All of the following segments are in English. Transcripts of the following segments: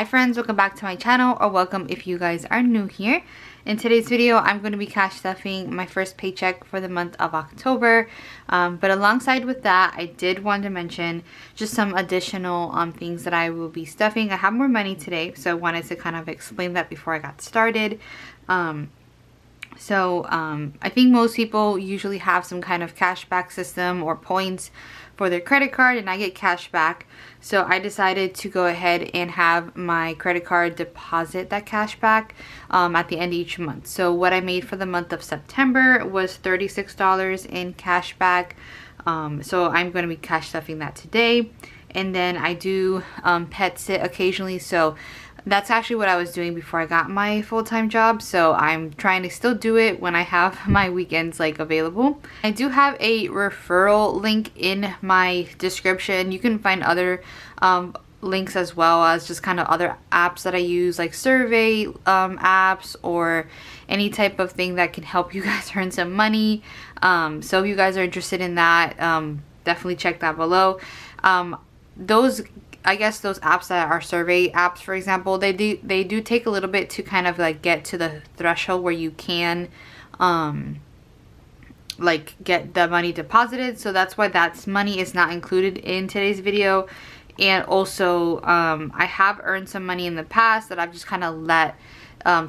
Hi friends, welcome back to my channel, or welcome if you guys are new here. In today's video, I'm going to be cash stuffing my first paycheck for the month of October. But alongside with that, I did want to mention just some additional things that I will be stuffing. I have more money today, so I wanted to kind of explain that before I got started. I think most people usually have some kind of cashback system or points for their credit card, and I get cash back. So I decided to go ahead and have my credit card deposit that cash back at the end of each month. So what I made for the month of September was $36 in cash back. So I'm going to be cash stuffing that today. And then I do pet sit occasionally, so that's actually what I was doing before I got my full-time job, so I'm trying to still do it when I have my weekends like available. I do have a referral link in my description. You can find other links as well as just kind of other apps that I use, like survey apps or any type of thing that can help you guys earn some money. So if you guys are interested in that, definitely check that below. I guess those apps that are survey apps, for example, they do take a little bit to kind of like get to the threshold where you can like get the money deposited. So that's why that money is not included in today's video. And also I have earned some money in the past that I've just kind of let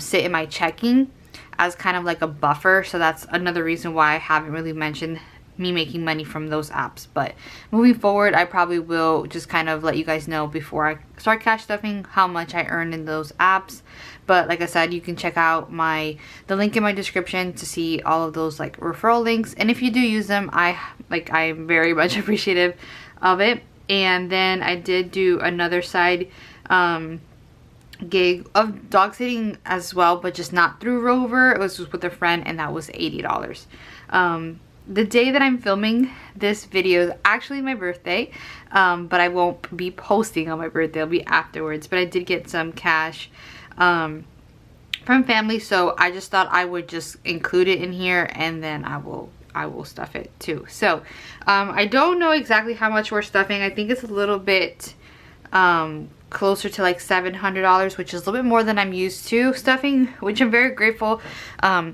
sit in my checking as kind of like a buffer. So that's another reason why I haven't really mentioned me making money from those apps. But moving forward, I probably will just kind of let you guys know before I start cash stuffing how much I earned in those apps. But like I said, you can check out the link in my description to see all of those like referral links, and if you do use them, I'm very much appreciative of it. And then I did do another side gig of dog sitting as well, but just not through Rover. It was just with a friend, and that was $80. The day that I'm filming this video is actually my birthday, but I won't be posting on my birthday. It'll be afterwards. But I did get some cash from family, so I just thought I would just include it in here, and then I will stuff it too. So I don't know exactly how much we're stuffing. I think it's a little bit closer to like $700, which is a little bit more than I'm used to stuffing, which I'm very grateful.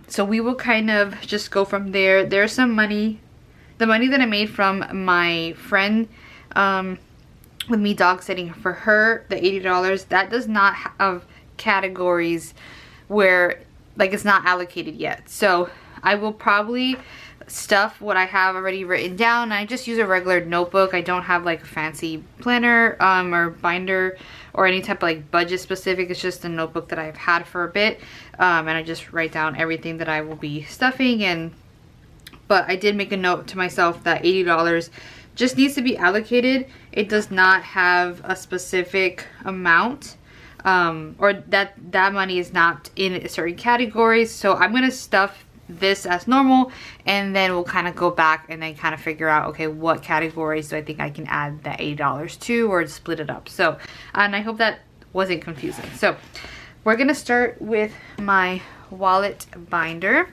So we will kind of just go from there. There's some money, the money that I made from my friend with me dog sitting for her, the $80, that does not have categories where like it's not allocated yet. So I will probably stuff what I have already written down. I just use a regular notebook. I don't have like a fancy planner or binder or any type of like budget specific. It's just a notebook that I've had for a bit, and I just write down everything that I will be stuffing. But I did make a note to myself that $80 just needs to be allocated. It does not have a specific amount, or that money is not in certain categories. So I'm gonna stuff this as normal, and then we'll kind of go back and then kind of figure out, okay, what categories do I think I can add that $80 to, or split it up. So and I hope that wasn't confusing. So we're gonna start with my wallet binder,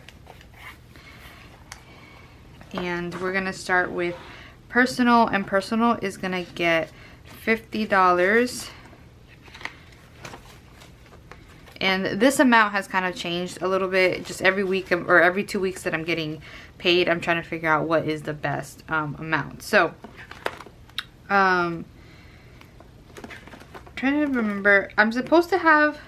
and we're gonna start with personal, and personal is gonna get $50. And this amount has kind of changed a little bit. Just every week or every 2 weeks that I'm getting paid, I'm trying to figure out what is the best amount. So, trying to remember, I think I'm supposed to have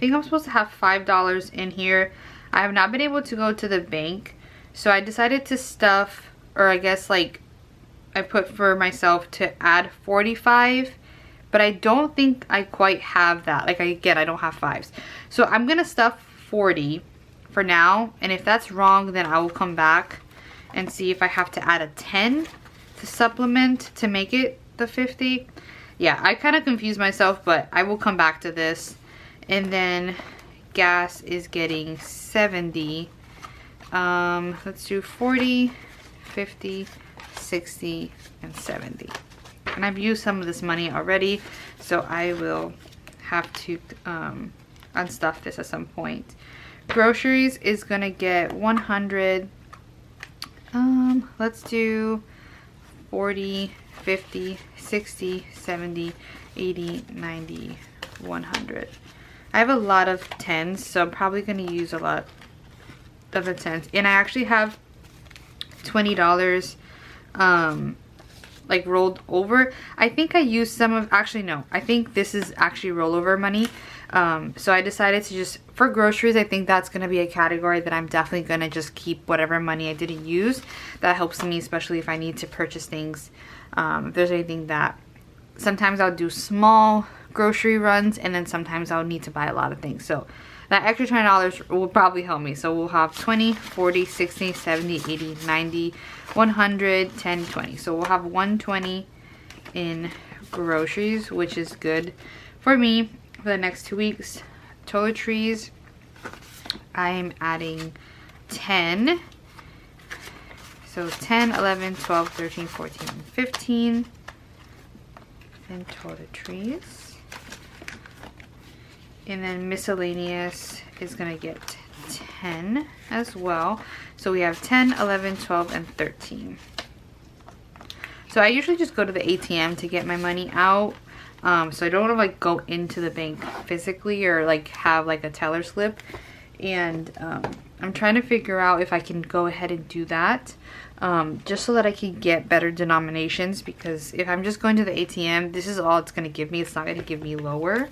$5 in here. I have not been able to go to the bank, so I decided to stuff, or I guess like I put for myself to add 45. But I don't think I quite have that. Like, again, I don't have 5s. So I'm going to stuff 40 for now. And if that's wrong, then I will come back and see if I have to add a 10 to supplement to make it the 50. Yeah, I kind of confused myself, but I will come back to this. And then gas is getting 70. Let's do 40, 50, 60, and 70. And I've used some of this money already, so I will have to unstuff this at some point. Groceries is gonna get 100. Let's do 40, 50, 60, 70, 80, 90, 100. I have a lot of 10s, so I'm probably going to use a lot of the 10s. And I actually have $20 like rolled over. I think I used some of, actually no, I think this is actually rollover money. So I decided to just, for groceries, I think that's going to be a category that I'm definitely going to just keep whatever money I didn't use. That helps me, especially if I need to purchase things. If there's anything that, sometimes I'll do small grocery runs, and then sometimes I'll need to buy a lot of things. So that extra $20 will probably help me. So we'll have 20, 40, 60, 70, 80, 90, 100, 10, 20. So we'll have 120 in groceries, which is good for me for the next 2 weeks. Toiletries, I'm adding 10. So 10, 11, 12, 13, 14, and 15 in toiletries. And then miscellaneous is going to get 10 as well. So we have 10, 11, 12, and 13. So I usually just go to the ATM to get my money out. So I don't want to like go into the bank physically or like have like a teller slip. And I'm trying to figure out if I can go ahead and do that. Just so that I can get better denominations, because if I'm just going to the ATM, this is all it's going to give me. It's not going to give me lower.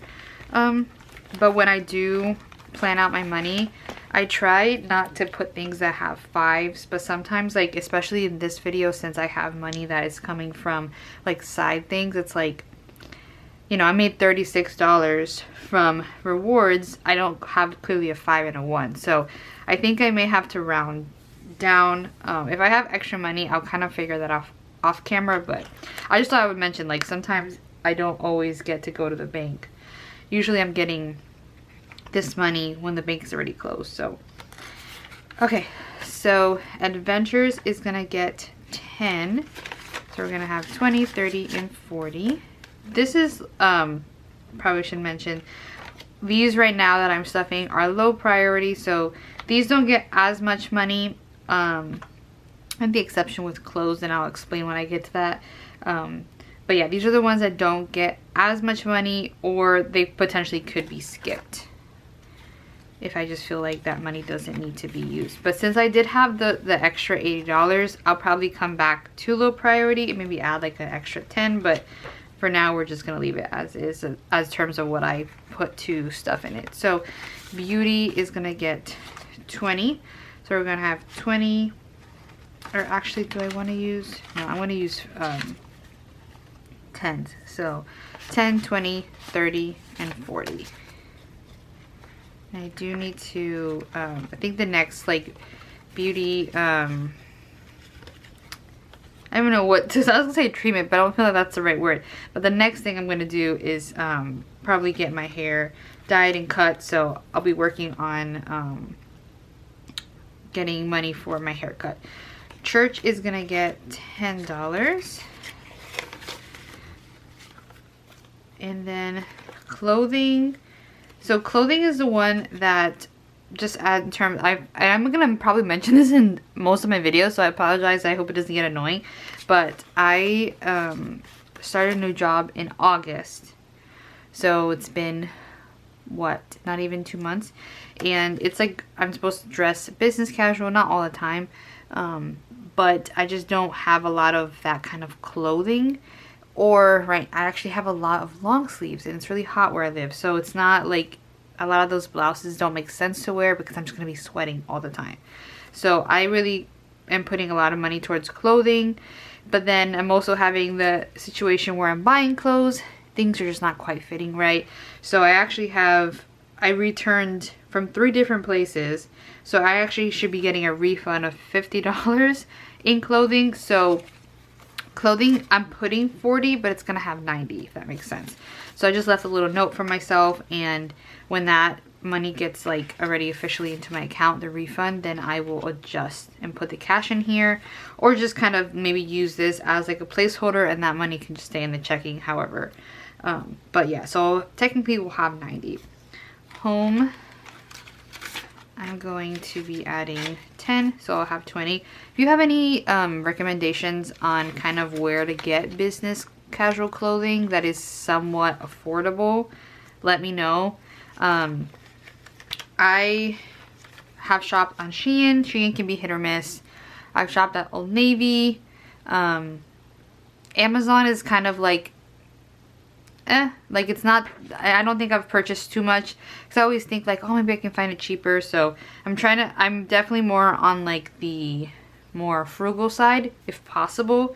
But when I do plan out my money, I try not to put things that have 5s, but sometimes, like especially in this video, since I have money that is coming from like side things, it's like, you know, I made $36 from rewards. I don't have clearly a 5 and a 1, so I think I may have to round down. If I have extra money, I'll kind of figure that off camera, but I just thought I would mention, like, sometimes I don't always get to go to the bank. Usually I'm getting this money when the bank is already closed. So okay, so adventures is gonna get 10. So we're gonna have 20, 30, and 40. This is probably should mention, these right now that I'm stuffing are low priority, so these don't get as much money, and the exception with clothes, and I'll explain when I get to that. But yeah, these are the ones that don't get as much money, or they potentially could be skipped if I just feel like that money doesn't need to be used. But since I did have the extra $80, I'll probably come back to low priority and maybe add like an extra 10, but for now we're just gonna leave it as is, as terms of what I put to stuff in it. So beauty is gonna get 20. So we're gonna have 20, or actually, do I wanna use, no, I wanna use 10s. So 10, 20, 30, and 40. And I do need to, I think the next like beauty, I don't know what, I was gonna say treatment, but I don't feel like that's the right word. But the next thing I'm gonna do is probably get my hair dyed and cut. So I'll be working on getting money for my haircut. Church is gonna get $10. And then clothing. So clothing is the one that just add in terms, I'm gonna probably mention this in most of my videos, so I apologize. I hope it doesn't get annoying. But I started a new job in August. So it's been, what, not even 2 months. And it's like I'm supposed to dress business casual, not all the time. But I just don't have a lot of that kind of clothing. Or, right, I actually have a lot of long sleeves, and it's really hot where I live. So it's not like, a lot of those blouses don't make sense to wear because I'm just going to be sweating all the time. So I really am putting a lot of money towards clothing. But then I'm also having the situation where I'm buying clothes. Things are just not quite fitting right. So I actually have, I returned from 3 different places. So I actually should be getting a refund of $50 in clothing. So clothing, I'm putting 40, but it's gonna have 90, if that makes sense. So I just left a little note for myself, and when that money gets like already officially into my account, the refund, then I will adjust and put the cash in here, or just kind of maybe use this as like a placeholder, and that money can just stay in the checking, however. But yeah, so technically we'll have 90. Home, I'm going to be adding 10, so I'll have 20. If you have any recommendations on kind of where to get business casual clothing that is somewhat affordable, let me know. I have shopped on Shein. Shein can be hit or miss. I've shopped at Old Navy. Amazon is kind of like, like it's not, I don't think I've purchased too much because I always think like, oh, maybe I can find it cheaper. So I'm definitely more on like the more frugal side if possible,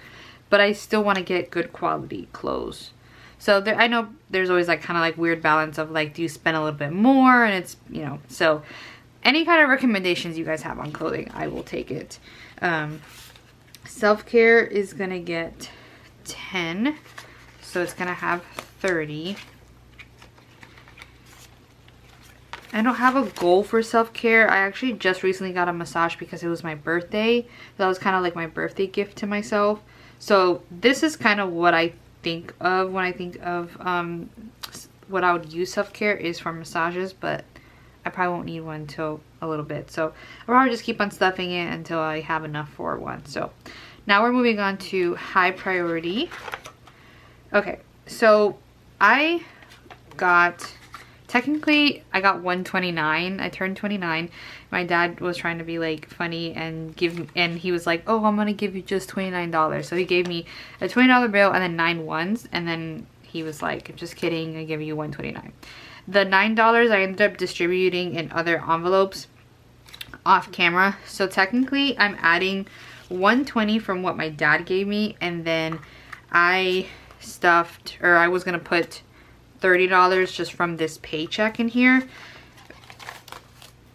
but I still want to get good quality clothes. So there, I know there's always like kind of like weird balance of like, do you spend a little bit more, and it's, you know, so any kind of recommendations you guys have on clothing, I will take it. Self-care is gonna get 10, so it's gonna have 30. I don't have a goal for self-care. I actually just recently got a massage because it was my birthday. So that was kind of like my birthday gift to myself. So this is kind of what I think of when I think of what I would use self-care is for massages, but I probably won't need one until a little bit. So I'll probably just keep on stuffing it until I have enough for one. So now we're moving on to high priority. Okay, so I got, technically I got 129. I turned 29. My dad was trying to be like funny and he was like, oh, I'm gonna give you just $29. So he gave me a $20 bill and then 9 ones, and then he was like, just kidding, I give you 129. The $9 I ended up distributing in other envelopes off camera. So technically I'm adding 120 from what my dad gave me, and then I stuffed, or I was gonna put $30 just from this paycheck in here,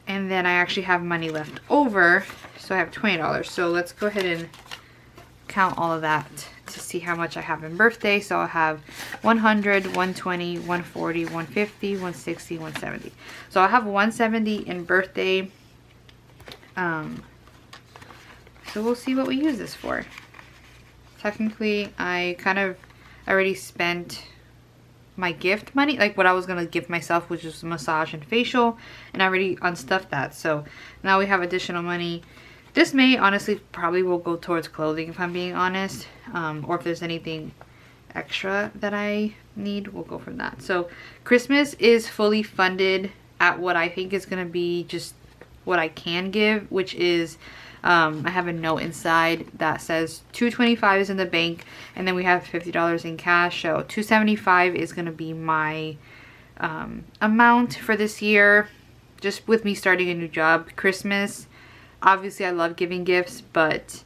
and then I actually have money left over, so I have $20. So let's go ahead and count all of that to see how much I have in birthday. So I'll have 100, 120, 140, 150, 160, 170. So I'll have 170 in birthday. So we'll see what we use this for. Technically, I kind of already spent my gift money, like what I was gonna give myself, which is massage and facial, and I already unstuffed that. So now we have additional money. This may honestly probably will go towards clothing if I'm being honest, or if there's anything extra that I need, we'll go from that. So Christmas is fully funded at what I think is gonna be just what I can give, which is I have a note inside that says $225 is in the bank, and then we have $50 in cash. So $275 is going to be my amount for this year, just with me starting a new job. Christmas, obviously I love giving gifts, but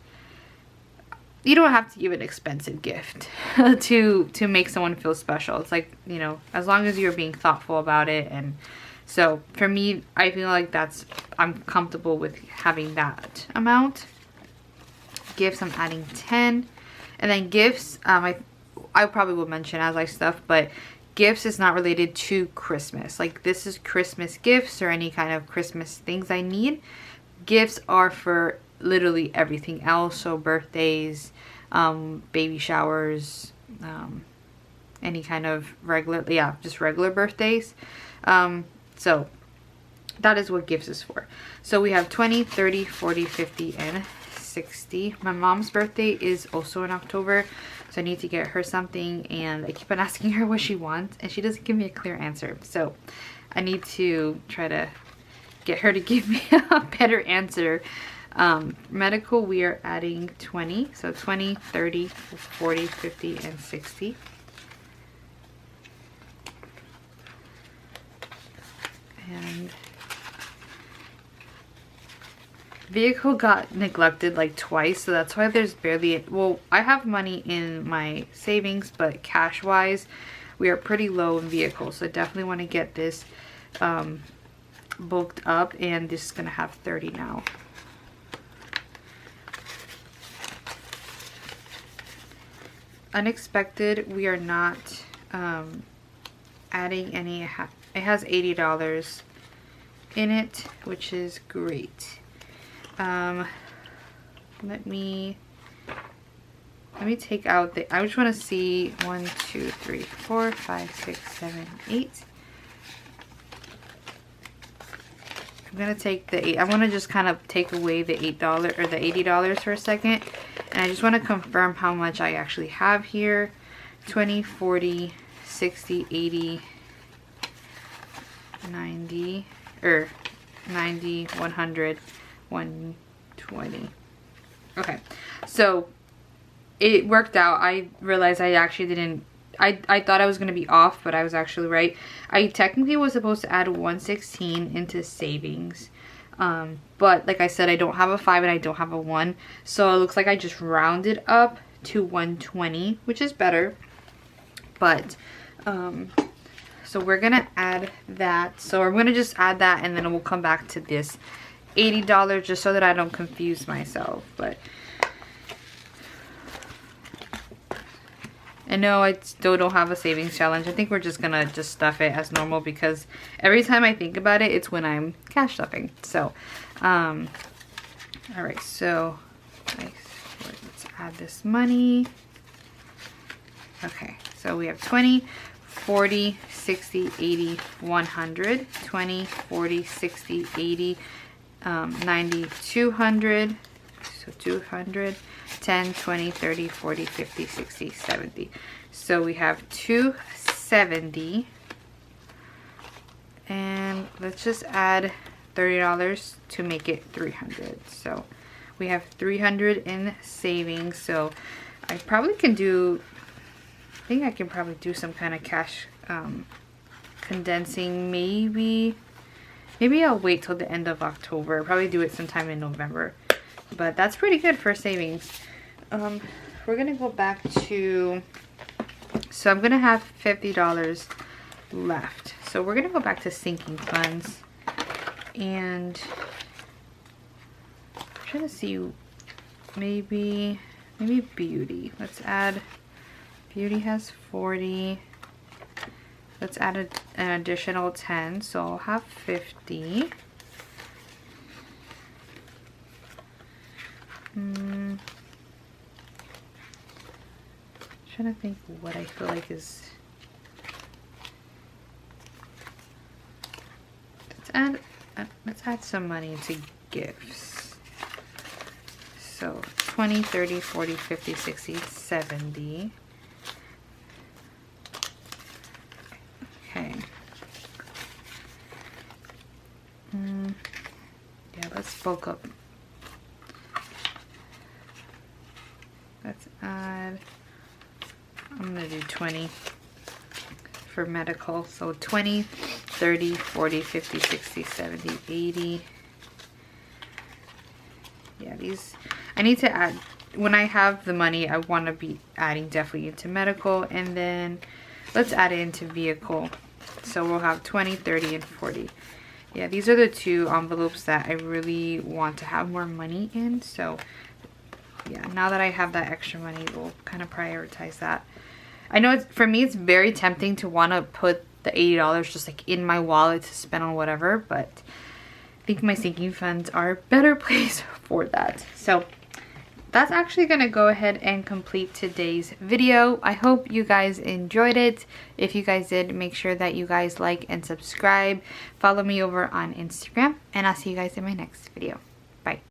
you don't have to give an expensive gift to make someone feel special. It's like, you know, as long as you're being thoughtful about it. And so for me, I feel like I'm comfortable with having that amount. Gifts, I'm adding 10. And then gifts, I probably will mention as I stuff, but gifts is not related to Christmas. Like, this is Christmas gifts or any kind of Christmas things I need. Gifts are for literally everything else. So birthdays, baby showers, any kind of regular, yeah, just regular birthdays. So that is what gifts is for. So we have 20, 30, 40, 50, and 60. My mom's birthday is also in October, so I need to get her something, and I keep on asking her what she wants, and she doesn't give me a clear answer. So I need to try to get her to give me a better answer. Medical, we are adding 20. So 20, 30, 40, 50, and 60. And vehicle got neglected like twice, so that's why there's barely, well, I have money in my savings, but cash wise we are pretty low in vehicles, so I definitely want to get this bulked up, and this is gonna have 30 now. Unexpected, we are not adding any. It has $80 in it, which is great. Let me take out the, I just want to see 1, 2, 3, 4, 5, 6, 7, 8. I'm gonna take the 8. I want to just kind of take away the $8 or the $80 for a second, and I just want to confirm how much I actually have here. 20, 40, 60, 80, 90 or 90, 100, 120. Okay, so it worked out. I realized I actually didn't, I thought I was going to be off, but I was actually right. I technically was supposed to add 116 into savings. But like I said, I don't have a 5 and I don't have a 1. So it looks like I just rounded up to 120, which is better. But, so we're going to add that. So I'm going to just add that and then we'll come back to this $80 just so that I don't confuse myself. But I know I still don't have a savings challenge. I think we're just gonna just stuff it as normal because every time I think about it, it's when I'm cash stuffing. So, all right, so let's add this money. Okay, so we have 20, 40, 60, 80, 100, 20, 40, 60, 80, 90, 200, so 200, 10, 20, 30, 40, 50, 60, 70. So we have 270. And let's just add $30 to make it 300. So we have 300 in savings. So I probably can do, I think I can probably do some kind of cash condensing. Maybe I'll wait till the end of October. I'll probably do it sometime in November. But that's pretty good for savings. We're gonna go back to, so I'm gonna have $50 left. So we're gonna go back to sinking funds, and I'm trying to see, maybe beauty. Let's add, beauty has 40. Let's add an additional 10, so I'll have 50. Trying to think what I feel like is, let's add some money to gifts. So 20, 30, 40, 50, 60, 70. Okay. Yeah, let's bulk up. Let's add, I'm gonna do 20 for medical. So 20, 30, 40, 50, 60, 70, 80. Yeah, these, I need to add, when I have the money, I want to be adding definitely into medical, and then let's add it into vehicle. So we'll have 20, 30, and 40. Yeah, these are the two envelopes that I really want to have more money in. So yeah, now that I have that extra money, we'll kind of prioritize that. I know it's, for me, it's very tempting to want to put the $80 just like in my wallet to spend on whatever, but I think my sinking funds are a better place for that. So that's actually going to go ahead and complete today's video. I hope you guys enjoyed it. If you guys did, make sure that you guys like and subscribe. Follow me over on Instagram, and I'll see you guys in my next video. Bye.